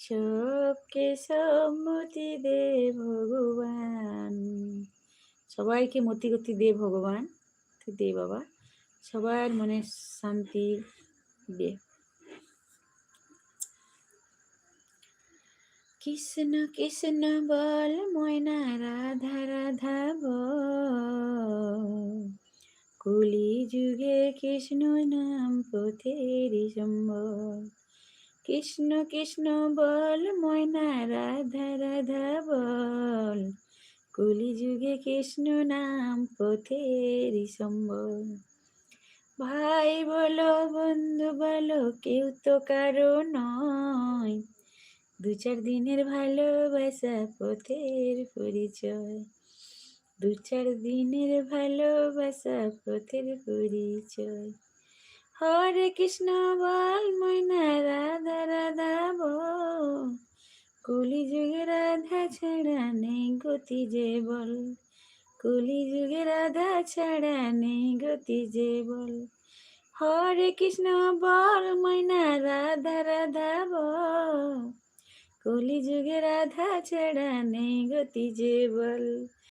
সবকে সম্মতি দে ভগবান। সবাইকে মতি গতি দে ভগবান, তুই দে বাবা, সবার মনে শান্তি দে। কৃষ্ণ কৃষ্ণ বল ময়না, রাধা রাধা বল, কলি যুগে কৃষ্ণ নাম পথেরি সম্বল। কৃষ্ণ কৃষ্ণ বল ময়না, রাধা রাধা বল, কলি যুগে কৃষ্ণ নাম পথেরি সম্বল। ভাই বলো বন্ধু বলো কেউ তো কারো নয়, দু চার দিনের ভালোবাসা পথের পরিচয়। দু চার দিনের ভালোবাসা পথের পরিচয়। হরে কৃষ্ণ বল ময়না, রাধা রাধা বল, কলি যুগে রাধা ছাড়া নেই গতি যে বল। কলি যুগে রাধা ছাড়া নেই গতি যে বল। হরে কৃষ্ণ বল ময়না, রাধা রাধা বল, কলি যুগে রাধা ছাড়া নেই গতি যে বল।